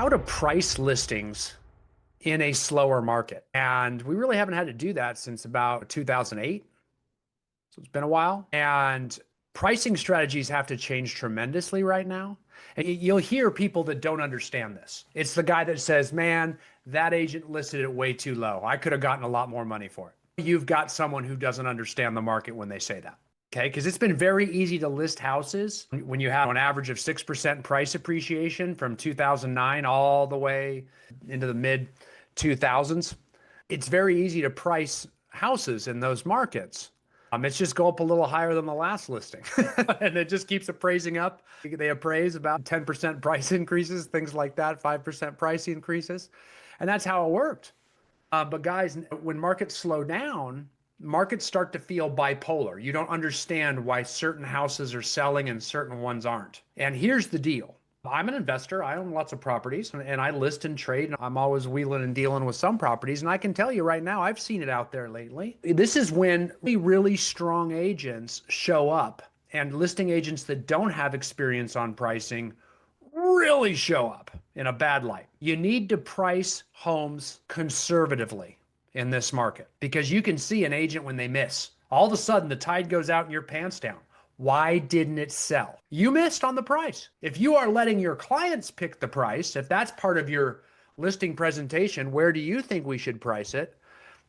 how to price listings in a slower market. And we really haven't had to do that since about 2008. So it's been a while. And pricing strategies have to change tremendously right now. And you'll hear people that don't understand this. It's the guy that says, man, that agent listed it way too low. I could have gotten a lot more money for it. You've got someone who doesn't understand the market when they say that. Okay, because it's been very easy to list houses when you have an average of 6% price appreciation from 2009 all the way into the mid 2000s. It's very easy to price houses in those markets. It's just go up a little higher than the last listing and it just keeps appraising up. They appraise about 10% price increases, things like that, 5% price increases. And that's how it worked. But guys, when markets slow down, markets start to feel bipolar. You don't understand why certain houses are selling and certain ones aren't. And here's the deal. I'm an investor. I own lots of properties and I list and trade. I'm always wheeling and dealing with some properties. And I can tell you right now, I've seen it out there lately. This is when really strong agents show up, and listing agents that don't have experience on pricing really show up in a bad light. You need to price homes conservatively in this market, because you can see an agent when they miss. All of a sudden, the tide goes out and your pants down. Why didn't it sell? You missed on the price. If you are letting your clients pick the price, if that's part of your listing presentation, where do you think we should price it?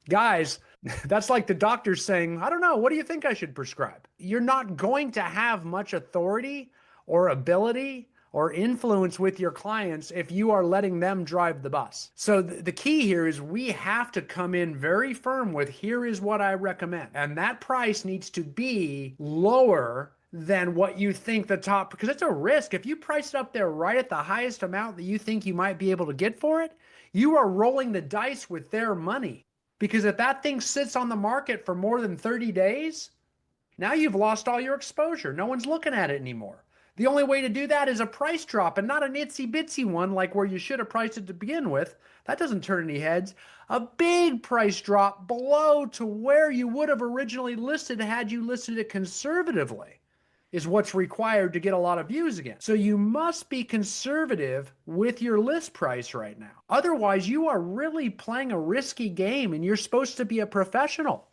Guys, that's like the doctor saying, I don't know, what do you think I should prescribe? You're not going to have much authority or ability or influence with your clients if you are letting them drive the bus. So the key here is we have to come in very firm with, here is what I recommend. And that price needs to be lower than what you think the top, because it's a risk. If you price it up there right at the highest amount that you think you might be able to get for it, you are rolling the dice with their money. Because if that thing sits on the market for more than 30 days, now you've lost all your exposure. No one's looking at it anymore. The only way to do that is a price drop, and not an itsy bitsy one like where you should have priced it to begin with. That doesn't turn any heads. A big price drop below to where you would have originally listed had you listed it conservatively is what's required to get a lot of views again. So you must be conservative with your list price right now. Otherwise, you are really playing a risky game, and you're supposed to be a professional.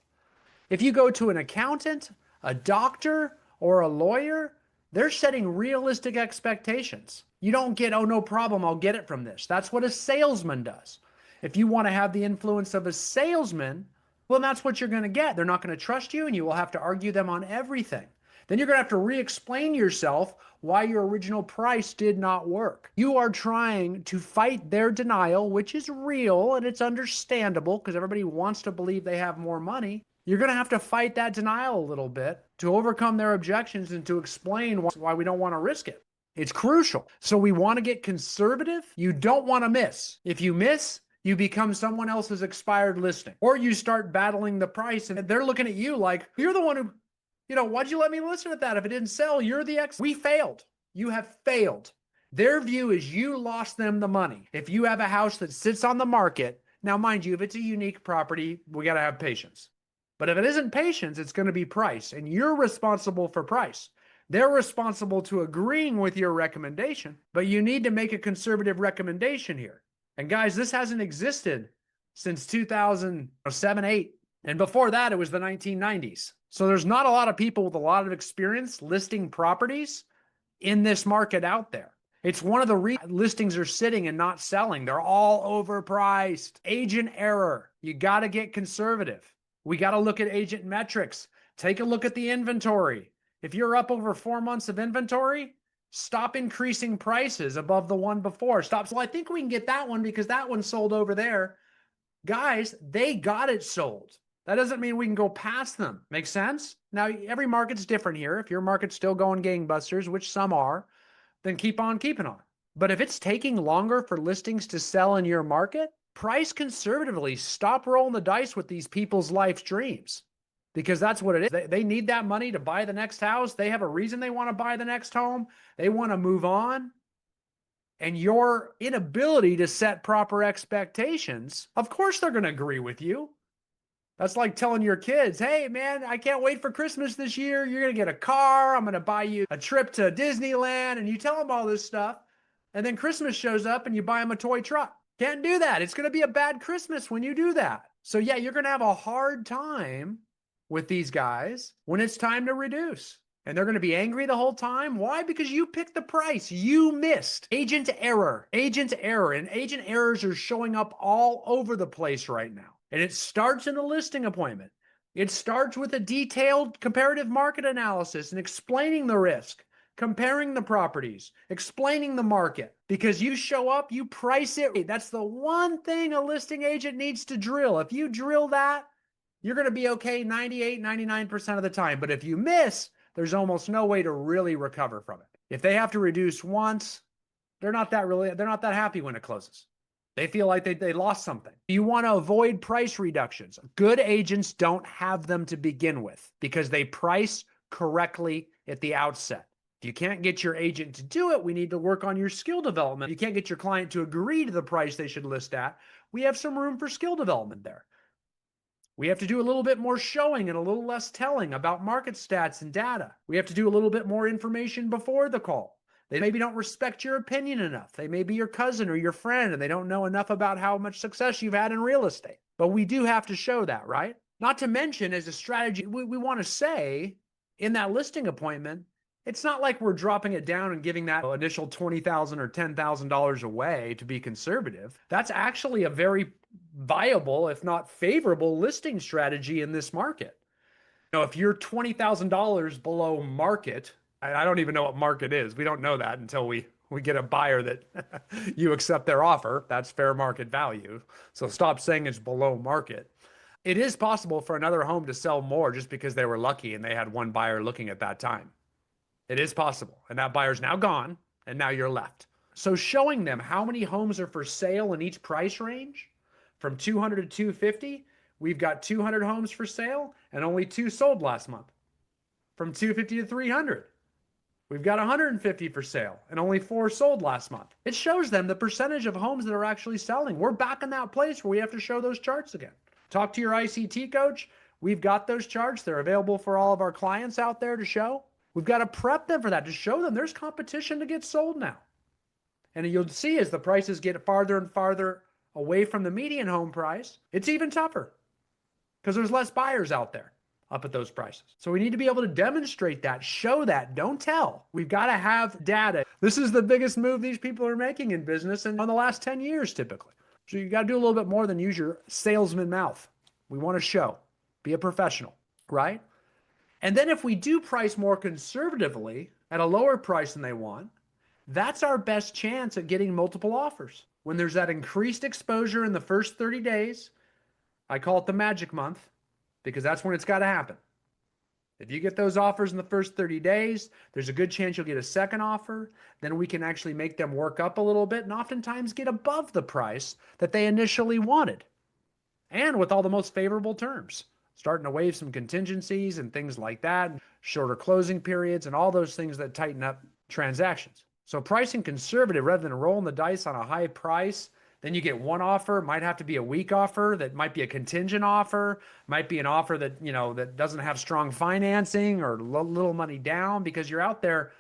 If you go to an accountant, a doctor, or a lawyer, they're setting realistic expectations. You don't get, oh, no problem, I'll get it from this. That's what a salesman does. If you want to have the influence of a salesman, well, that's what you're going to get. They're not going to trust you, and you will have to argue them on everything. Then you're going to have to re-explain yourself why your original price did not work. You are trying to fight their denial, which is real and it's understandable because everybody wants to believe they have more money. You're going to have to fight that denial a little bit to overcome their objections and to explain why we don't want to risk it. It's crucial. So we want to get conservative. You don't want to miss. If you miss, you become someone else's expired listing, or you start battling the price and they're looking at you like, you're the one who, why'd you let me listen at that? If it didn't sell, you're the We failed. You have failed. Their view is you lost them the money. If you have a house that sits on the market, now mind you, if it's a unique property, we got to have patience. But if it isn't patience, it's going to be price, and you're responsible for price. They're responsible to agreeing with your recommendation, but you need to make a conservative recommendation here. And guys, this hasn't existed since 2007, 8. And before that, it was the 1990s. So there's not a lot of people with a lot of experience listing properties in this market out there. It's one of the listings are sitting and not selling. They're all overpriced. Agent error. You got to get conservative. We got to look at agent metrics. Take a look at the inventory. If you're up over 4 months of inventory, stop increasing prices above the one before. Stop. So I think we can get that one because that one sold over there. Guys, they got it sold. That doesn't mean we can go past them. Make sense? Now, every market's different here. If your market's still going gangbusters, which some are, then keep on keeping on. But if it's taking longer for listings to sell in your market, price conservatively. Stop rolling the dice with these people's life dreams, because that's what it is. They need that money to buy the next house. They have a reason they want to buy the next home. They want to move on. And your inability to set proper expectations, of course they're going to agree with you. That's like telling your kids, hey, man, I can't wait for Christmas this year. You're going to get a car. I'm going to buy you a trip to Disneyland. And you tell them all this stuff. And then Christmas shows up and you buy them a toy truck. Can't do that. It's going to be a bad Christmas when you do that. So yeah, you're going to have a hard time with these guys when it's time to reduce. And they're going to be angry the whole time. Why? Because you picked the price. You missed. Agent error. Agent error. And agent errors are showing up all over the place right now. And it starts in a listing appointment. It starts with a detailed comparative market analysis and explaining the risk, comparing the properties, explaining the market. Because you show up, you price it. That's the one thing a listing agent needs to drill. If you drill that, you're going to be okay 98, 99% of the time. But if you miss, there's almost no way to really recover from it. If they have to reduce once, they're not that happy when it closes. They feel like they lost something. You want to avoid price reductions. Good agents don't have them to begin with because they price correctly at the outset. If you can't get your agent to do it, we need to work on your skill development. If you can't get your client to agree to the price they should list at, we have some room for skill development there. We have to do a little bit more showing and a little less telling about market stats and data. We have to do a little bit more information before the call. They maybe don't respect your opinion enough. They may be your cousin or your friend, and they don't know enough about how much success you've had in real estate. But we do have to show that, right? Not to mention, as a strategy, we want to say in that listing appointment, it's not like we're dropping it down and giving that initial $20,000 or $10,000 away to be conservative. That's actually a very viable, if not favorable, listing strategy in this market. You know, if you're $20,000 below market, I don't even know what market is. We don't know that until we get a buyer that you accept their offer. That's fair market value. So stop saying it's below market. It is possible for another home to sell more just because they were lucky and they had one buyer looking at that time. It is possible. And that buyer's now gone and now you're left. So showing them how many homes are for sale in each price range from 200 to 250, we've got 200 homes for sale and only 2 sold last month. From 250 to 300, we've got 150 for sale and only 4 sold last month. It shows them the percentage of homes that are actually selling. We're back in that place where we have to show those charts again. Talk to your ICT coach. We've got those charts. They're available for all of our clients out there to show. We've got to prep them for that, to show them there's competition to get sold now. And you'll see as the prices get farther and farther away from the median home price, it's even tougher because there's less buyers out there up at those prices. So we need to be able to demonstrate that, show that, don't tell. We've got to have data. This is the biggest move these people are making in business and on the last 10 years typically. So you got to do a little bit more than use your salesman mouth. We want to show, be a professional, right? And then if we do price more conservatively at a lower price than they want, that's our best chance at getting multiple offers. When there's that increased exposure in the first 30 days, I call it the magic month because that's when it's got to happen. If you get those offers in the first 30 days, there's a good chance you'll get a second offer. Then we can actually make them work up a little bit and oftentimes get above the price that they initially wanted and with all the most favorable terms. Starting to waive some contingencies and things like that, shorter closing periods and all those things that tighten up transactions. So pricing conservative rather than rolling the dice on a high price, then you get one offer, might have to be a weak offer, that might be a contingent offer, might be an offer that, you know, that doesn't have strong financing or little money down because you're out there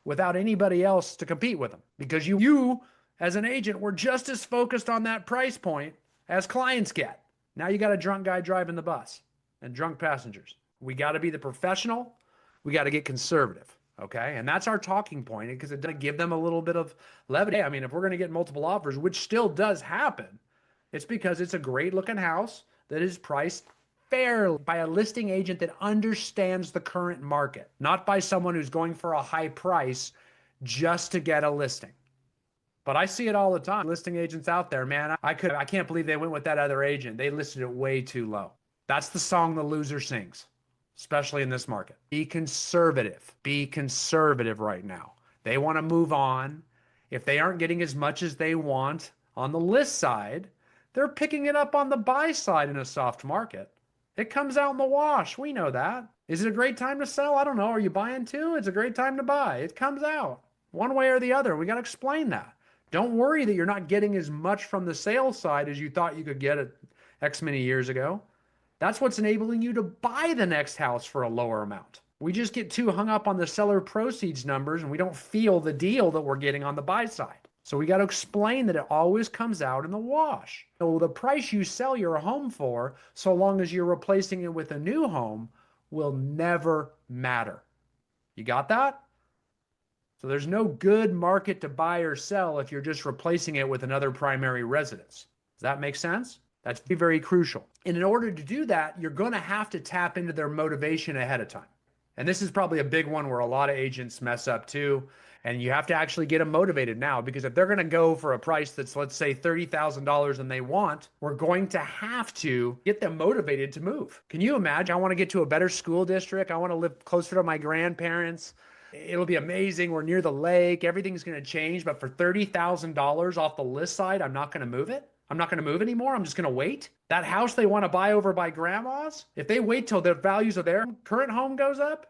without anybody else to compete with them. Because you as an agent were just as focused on that price point as clients get. Now you got a drunk guy driving the bus and drunk passengers. We got to be the professional. We got to get conservative. Okay. And that's our talking point because it does give them a little bit of levity. I mean, if we're going to get multiple offers, which still does happen, it's because it's a great looking house that is priced fairly by a listing agent that understands the current market, not by someone who's going for a high price just to get a listing. But I see it all the time. Listing agents out there, man, I can't believe they went with that other agent. They listed it way too low. That's the song the loser sings, especially in this market. Be conservative. Be conservative right now. They want to move on. If they aren't getting as much as they want on the list side, they're picking it up on the buy side in a soft market. It comes out in the wash. We know that. Is it a great time to sell? I don't know. Are you buying too? It's a great time to buy. It comes out one way or the other. We got to explain that. Don't worry that you're not getting as much from the sales side as you thought you could get it X many years ago. That's what's enabling you to buy the next house for a lower amount. We just get too hung up on the seller proceeds numbers and we don't feel the deal that we're getting on the buy side. So we got to explain that it always comes out in the wash. So the price you sell your home for, so long as you're replacing it with a new home, will never matter. You got that? So there's no good market to buy or sell if you're just replacing it with another primary residence. Does that make sense? That's very crucial. And in order to do that, you're going to have to tap into their motivation ahead of time. And this is probably a big one where a lot of agents mess up too. And you have to actually get them motivated now, because if they're going to go for a price that's, let's say, $30,000 and they want, we're going to have to get them motivated to move. Can you imagine? I want to get to a better school district. I want to live closer to my grandparents. It'll be amazing. We're near the lake. Everything's going to change. But for $30,000 off the list side, I'm not going to move it. I'm not going to move anymore. I'm just going to wait. That house they want to buy over by grandma's, if they wait till the values of their current home goes up,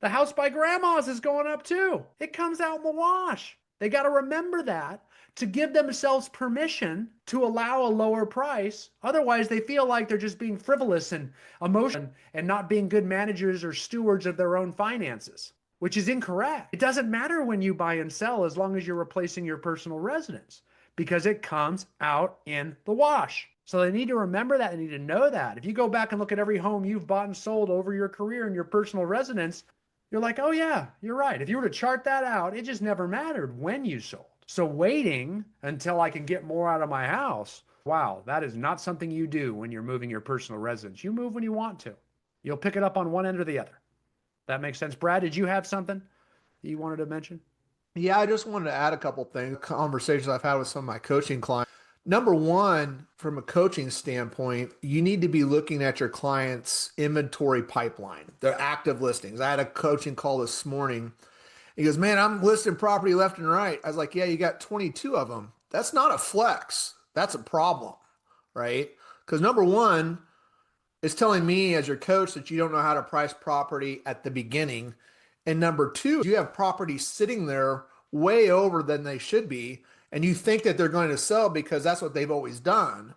the house by grandma's is going up too. It comes out in the wash. They got to remember that to give themselves permission to allow a lower price. Otherwise, they feel like they're just being frivolous and emotional and not being good managers or stewards of their own finances, which is incorrect. It doesn't matter when you buy and sell as long as you're replacing your personal residence, because it comes out in the wash. So they need to remember that. They need to know that. If you go back and look at every home you've bought and sold over your career in your personal residence, you're like, oh yeah, you're right. If you were to chart that out, it just never mattered when you sold. So waiting until I can get more out of my house, wow, that is not something you do when you're moving your personal residence. You move when you want to. You'll pick it up on one end or the other. That makes sense. Brad, did you have something that you wanted to mention? Yeah, I just wanted to add a couple things, conversations I've had with some of my coaching clients. Number one, from a coaching standpoint, you need to be looking at your client's inventory pipeline, their active listings. I had a coaching call this morning. He goes, man, I'm listing property left and right. I was like, yeah, you got 22 of them. That's not a flex. That's a problem, right? Because number one, it's telling me as your coach that you don't know how to price property at the beginning. And number two, you have properties sitting there way over than they should be. And you think that they're going to sell because that's what they've always done.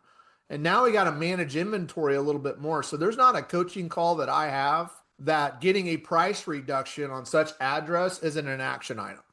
And now we got to manage inventory a little bit more. So there's not a coaching call that I have that getting a price reduction on such address isn't an action item.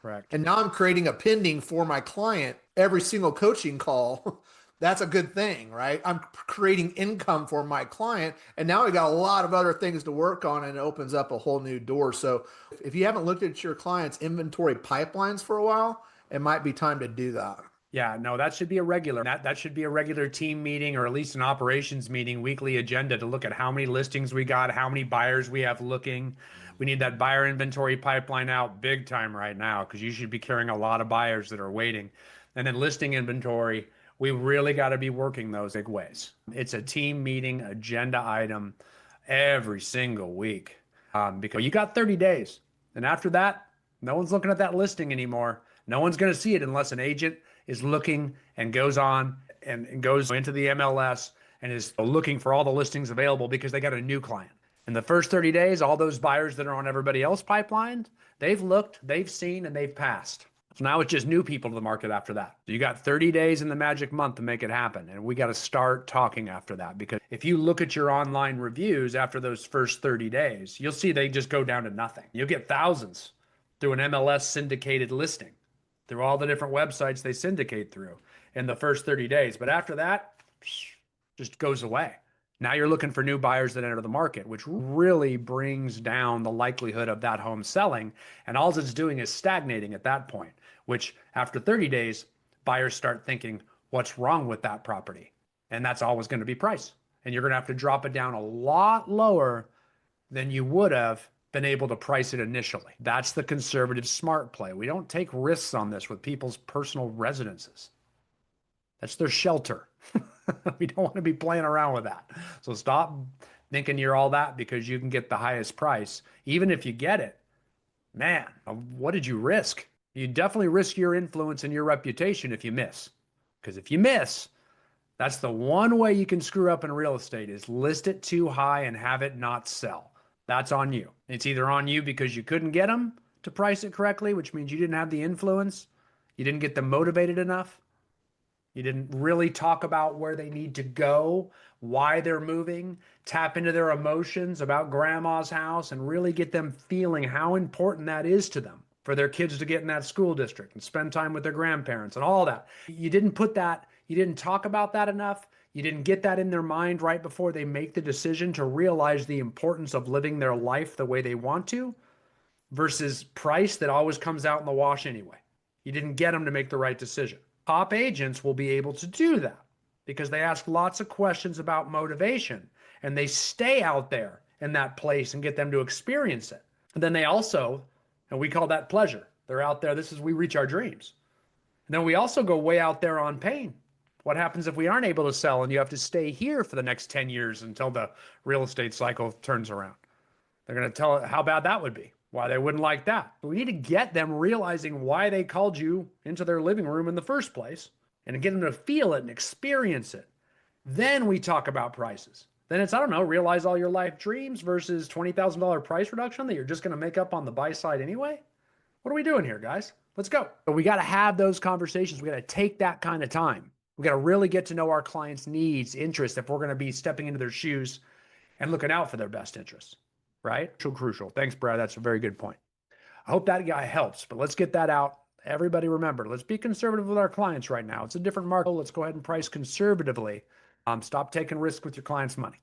Correct. And now I'm creating a pending for my client every single coaching call. That's a good thing, right? I'm creating income for my client. And now we got a lot of other things to work on, and it opens up a whole new door. So if you haven't looked at your client's inventory pipelines for a while, it might be time to do that. Yeah, no, that should be a regular. That should be a regular team meeting, or at least an operations meeting, weekly agenda to look at how many listings we got, how many buyers we have looking. We need that buyer inventory pipeline out big time right now, because you should be carrying a lot of buyers that are waiting. And then listing inventory, we really got to be working those big ways. It's a team meeting agenda item every single week, because you got 30 days. And after that, no one's looking at that listing anymore. No one's going to see it unless an agent is looking and goes on and goes into the MLS and is looking for all the listings available because they got a new client. In the first 30 days, all those buyers that are on everybody else pipeline, they've looked, they've seen, and they've passed. So now it's just new people to the market after that. So you got 30 days in the magic month to make it happen. And we got to start talking after that, because if you look at your online reviews after those first 30 days, you'll see they just go down to nothing. You'll get thousands through an MLS syndicated listing, through all the different websites they syndicate through in the first 30 days. But after that, just goes away. Now you're looking for new buyers that enter the market, which really brings down the likelihood of that home selling. And all it's doing is stagnating at that point, which after 30 days, buyers start thinking, what's wrong with that property? And that's always going to be price. And you're going to have to drop it down a lot lower than you would have been able to price it initially. That's the conservative smart play. We don't take risks on this with people's personal residences. That's their shelter. We don't want to be playing around with that. So stop thinking you're all that because you can get the highest price. Even if you get it, man, what did you risk? You definitely risk your influence and your reputation if you miss. Because if you miss, that's the one way you can screw up in real estate, is list it too high and have it not sell. That's on you. It's either on you because you couldn't get them to price it correctly, which means you didn't have the influence, you didn't get them motivated enough, you didn't really talk about where they need to go, why they're moving, tap into their emotions about grandma's house and really get them feeling how important that is to them. for their kids to get in that school district and spend time with their grandparents and all that. You didn't put that, you didn't talk about that enough. You didn't get that in their mind right before they make the decision to realize the importance of living their life the way they want to versus price that always comes out in the wash anyway. You didn't get them to make the right decision. Top agents will be able to do that because they ask lots of questions about motivation and they stay out there in that place and get them to experience it. And then they also, and we call that pleasure. They're out there. This is, we reach our dreams. And then we also go way out there on pain. What happens if we aren't able to sell and you have to stay here for the next 10 years until the real estate cycle turns around? They're going to tell how bad that would be, why they wouldn't like that. But we need to get them realizing why they called you into their living room in the first place and get them to feel it and experience it. Then we talk about prices. Then it's, I don't know, realize all your life dreams versus $20,000 price reduction that you're just going to make up on the buy side anyway. What are we doing here, guys? Let's go. But we got to have those conversations. We got to take that kind of time. We got to really get to know our clients' needs, interests, if we're going to be stepping into their shoes and looking out for their best interests, right? Crucial. Thanks, Brad. That's a very good point. I hope that guy helps, but let's get that out. Everybody remember, let's be conservative with our clients right now. It's a different market. Let's go ahead and price conservatively. Stop taking risks with your clients' money.